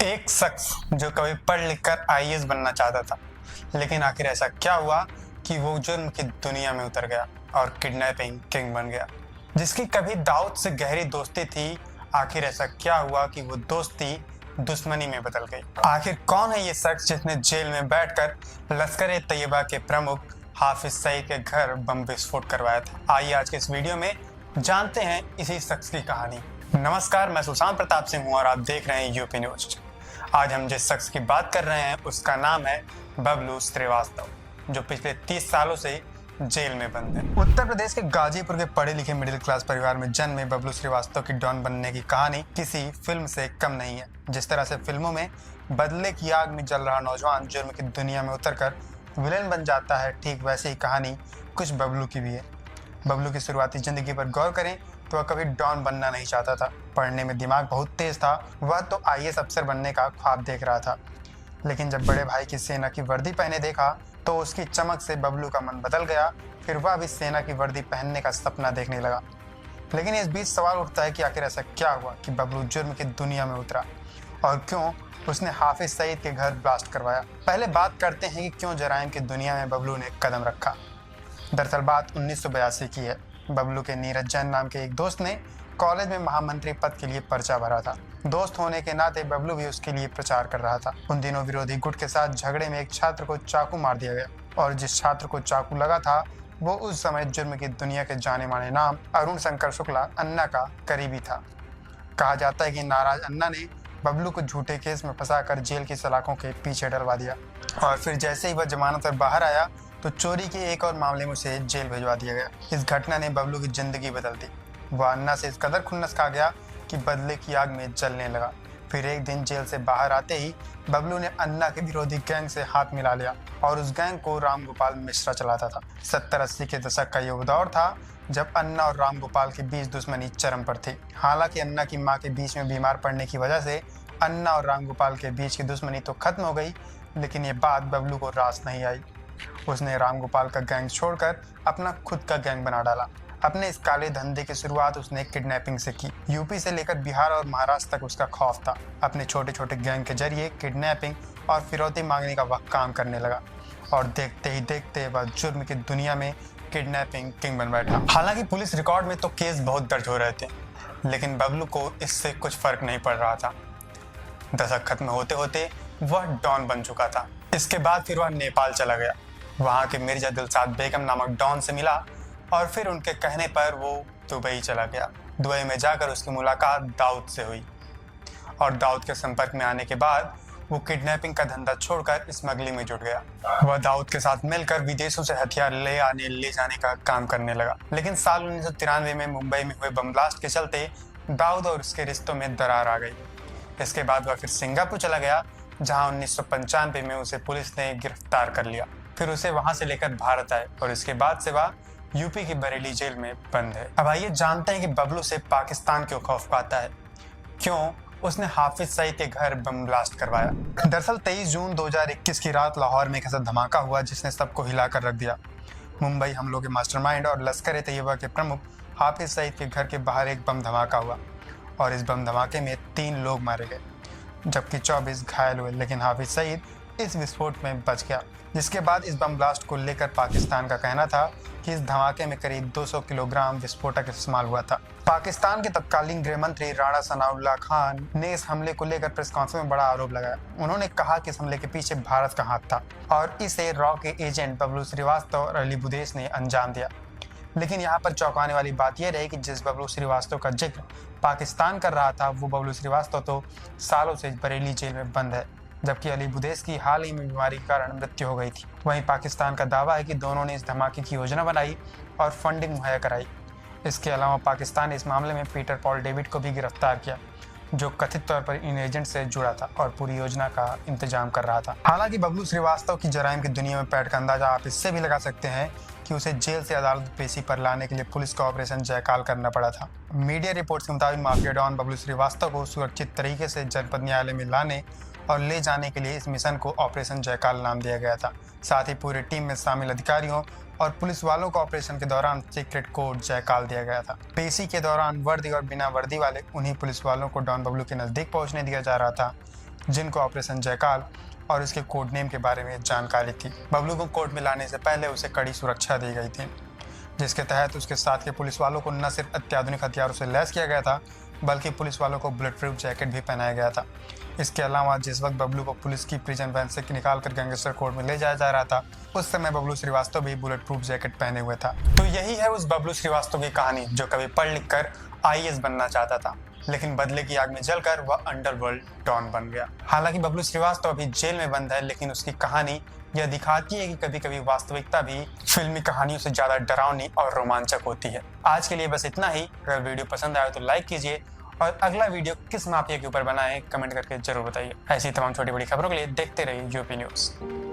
एक शख्स जो कभी पढ़ लिख कर आईएएस बनना चाहता था, लेकिन आखिर ऐसा क्या हुआ कि वो जुर्म की दुनिया में उतर गया और किडनैपिंग किंग बन गया। जिसकी कभी दाऊद से गहरी दोस्ती थी, आखिर ऐसा क्या हुआ कि वो दोस्ती दुश्मनी में बदल गई। आखिर कौन है ये शख्स जिसने जेल में बैठकर लश्कर-ए-तैयबा के प्रमुख हाफिज सईद के घर बम विस्फोट करवाया था। आइए आज के इस वीडियो में जानते हैं इसी शख्स की कहानी। नमस्कार, मैं सुशांत प्रताप सिंह हूँ और आप देख रहे हैं यूपी न्यूज। आज हम जिस शख्स की बात कर रहे हैं उसका नाम है बबलू श्रीवास्तव, जो पिछले 30 सालों से जेल में बंद है। उत्तर प्रदेश के गाजीपुर के पढ़े लिखे मिडिल क्लास परिवार में जन्मे बबलू श्रीवास्तव की डॉन बनने की कहानी किसी फिल्म से कम नहीं है। जिस तरह से फिल्मों में बदले की आग में जल रहा नौजवान जुर्म की दुनिया में उतरकर विलेन बन जाता है, ठीक वैसे ही कहानी कुछ बबलू की भी है। बबलू की शुरुआती जिंदगी पर गौर करें तो वह कभी डॉन बनना नहीं चाहता था। पढ़ने में दिमाग बहुत तेज था, वह तो आईएएस अफसर बनने का ख्वाब देख रहा था। लेकिन जब बड़े भाई की सेना की वर्दी पहने देखा तो उसकी चमक से बबलू का मन बदल गया। फिर वह भी सेना की वर्दी पहनने का सपना देखने लगा। लेकिन इस बीच सवाल उठता है कि आखिर ऐसा क्या हुआ कि बबलू जुर्म की दुनिया में उतरा और क्यों उसने हाफिज सईद के घर ब्लास्ट करवाया। पहले बात करते हैं कि क्यों जराइम की दुनिया में बबलू ने कदम रखा। दरअसल बात 1982 की है। बबलू के नीरज जैन नाम के एक दोस्त ने कॉलेज में महामंत्री पद के लिए पर्चा भरा था। दोस्त होने के नाते बबलू भी उसके लिए प्रचार कर रहा था। उन दिनों विरोधी गुट के साथ झगड़े में एक छात्र को चाकू मार दिया गया और जिस छात्र को चाकू लगा था वो उस समय जुर्म की दुनिया के जाने माने नाम अरुण शंकर शुक्ला अन्ना का करीबी था। कहा जाता है कि नाराज अन्ना ने बबलू को झूठे केस में फंसाकर जेल की सलाखों के पीछे डलवा दिया और फिर जैसे ही वह जमानत पर बाहर आया तो चोरी के एक और मामले में उसे जेल भिजवा दिया गया। इस घटना ने बबलू की जिंदगी बदल दी। वह अन्ना से इस कदर खुन्नस खा गया कि बदले की आग में जलने लगा। फिर एक दिन जेल से बाहर आते ही बबलू ने अन्ना के विरोधी गैंग से हाथ मिला लिया और उस गैंग को राम गोपाल मिश्रा चलाता था। 70-80 के दशक का ये दौर था जब अन्ना और राम गोपाल के बीच दुश्मनी चरम पर थी। हालांकि अन्ना की मां के बीच में बीमार पड़ने की वजह से अन्ना और राम गोपाल के बीच की दुश्मनी तो खत्म हो गई, लेकिन ये बात बबलू को रास नहीं आई। उसने राम गोपाल का गैंग छोड़कर अपना खुद का गैंग बना डाला। अपने इस काले धंधे की शुरुआत उसने किडनैपिंग से की। यूपी से लेकर बिहार और महाराष्ट्र तक उसका खौफ था। अपने छोटे छोटे गैंग के जरिए किडनैपिंग और फिरौती मांगने का वह काम करने लगा और देखते ही देखते वह जुर्म की दुनिया में किडनैपिंग किंग बन बैठा। हालांकि पुलिस रिकॉर्ड में तो केस बहुत दर्ज हो रहे थे, लेकिन बबलू को इससे कुछ फर्क नहीं पड़ रहा था। दशक खत्म होते होते वह डॉन बन चुका था। इसके बाद फिर वह नेपाल चला गया। वहाँ के मिर्जा दिलशाद बेगम नामक डॉन से मिला और फिर उनके कहने पर वो दुबई चला गया। दुबई में जाकर उसकी मुलाकात दाऊद से हुई और दाऊद के संपर्क में आने के बाद वो किडनैपिंग का धंधा छोड़कर स्मगलिंग में जुट गया। वह दाऊद के साथ मिलकर विदेशों से हथियार ले जाने का काम करने लगा। लेकिन साल 1993 में मुंबई में हुए बम ब्लास्ट के चलते दाऊद और उसके रिश्तों में दरार आ गई। इसके बाद वह फिर सिंगापुर चला गया, जहां 1995 में उसे पुलिस ने गिरफ्तार कर लिया। फिर उसे वहां से लेकर भारत आए और इसके बाद से वह यूपी की बरेली जेल में बंद है। अब आइए जानते हैं कि बबलू से पाकिस्तान क्यों खौफ खाता है, क्यों उसने हाफिज सईद के घर बम ब्लास्ट करवाया। दरअसल 23 जून 2021 की रात लाहौर में एक ऐसा धमाका हुआ जिसने सबको हिलाकर रख दिया। मुंबई हमलों के मास्टरमाइंड और लश्कर-ए-तैयबा के प्रमुख हाफिज सईद के घर के बाहर एक बम धमाका हुआ और इस बम धमाके में 3 लोग मारे गए जबकि 24 घायल हुए। लेकिन हाफिज सईद इस विस्फोट में बच गया। जिसके बाद इस बम ब्लास्ट को लेकर पाकिस्तान का कहना था कि इस धमाके में करीब 200 किलोग्राम विस्फोटक इस्तेमाल हुआ था। पाकिस्तान के तत्कालीन गृह मंत्री राणा सनाउल्लाह खान ने इस हमले को लेकर प्रेस कॉन्फ्रेंस में बड़ा आरोप लगाया। उन्होंने कहा कि इस हमले के पीछे भारत का हाथ था और इसे रॉ के एजेंट बबलू श्रीवास्तव और अली बुदेश ने अंजाम दिया। लेकिन यहाँ पर चौंकाने वाली बात यह रही कि जिस बबलू श्रीवास्तव का जिक्र पाकिस्तान कर रहा था, वो बबलू श्रीवास्तव तो सालों से बरेली जेल में बंद है, जबकि अली बुदेश की हाल ही में बीमारी के कारण मृत्यु हो गई थी। वहीं पाकिस्तान का दावा है कि दोनों ने इस धमाके की योजना बनाई और फंडिंग मुहैया कराई। इसके अलावा पाकिस्तान ने इस मामले में पीटर पॉल डेविड को भी गिरफ्तार किया, जो कथित तौर पर इन एजेंट से जुड़ा था और पूरी योजना का इंतजाम कर रहा था। हालांकि बबलू श्रीवास्तव की जराइम की दुनिया में पैठ का अंदाजा आप इससे भी लगा सकते हैं कि उसे जेल से अदालत पेशी पर लाने के लिए पुलिस को ऑपरेशन जयकाल करना पड़ा था। मीडिया रिपोर्ट्स के मुताबिक माफिया डॉन बबलू श्रीवास्तव को सुरक्षित तरीके से जनपद न्यायालय में लाने और ले जाने के लिए इस मिशन को ऑपरेशन जयकाल नाम दिया गया था। साथ ही पूरी टीम में शामिल अधिकारियों और पुलिस वालों को ऑपरेशन के दौरान सीक्रेट कोड जयकाल दिया गया था। पेशी के दौरान वर्दी और बिना वर्दी वाले उन्हीं पुलिस वालों को डॉन बबलू के नजदीक पहुंचने दिया जा रहा था जिनको ऑपरेशन जयकाल और उसके कोड नेम के बारे में जानकारी थी। बबलू को कोर्ट में लाने से पहले उसे कड़ी सुरक्षा दी गई थी, जिसके तहत उसके साथ के पुलिस वालों को न सिर्फ अत्याधुनिक हथियारों से लैस किया गया था, बल्कि पुलिस वालों को बुलेट प्रूफ जैकेट भी पहनाया गया था। इसके अलावा जिस वक्त बबलू को पुलिस की प्रिजन वैन से निकाल कर गैंगस्टर कोर्ट में ले जाया जा रहा था, उस समय बबलू श्रीवास्तव भी बुलेट प्रूफ जैकेट पहने हुए था। तो यही है उस बबलू श्रीवास्तव की कहानी, जो कभी पढ़ लिख कर IAS बनना चाहता था, लेकिन बदले की आग में जलकर वह अंडरवर्ल्ड डॉन बन गया। हालांकि बबलू श्रीवास्तव अभी जेल में बंद है, लेकिन उसकी कहानी यह दिखाती है कि कभी कभी वास्तविकता भी फिल्मी कहानियों से ज्यादा डरावनी और रोमांचक होती है। आज के लिए बस इतना ही। अगर वीडियो पसंद आए तो लाइक कीजिए और अगला वीडियो किस माफिया के ऊपर बनाए कमेंट करके जरूर बताइए। ऐसी तमाम छोटी बड़ी खबरों के लिए देखते रहिए यूपी न्यूज़।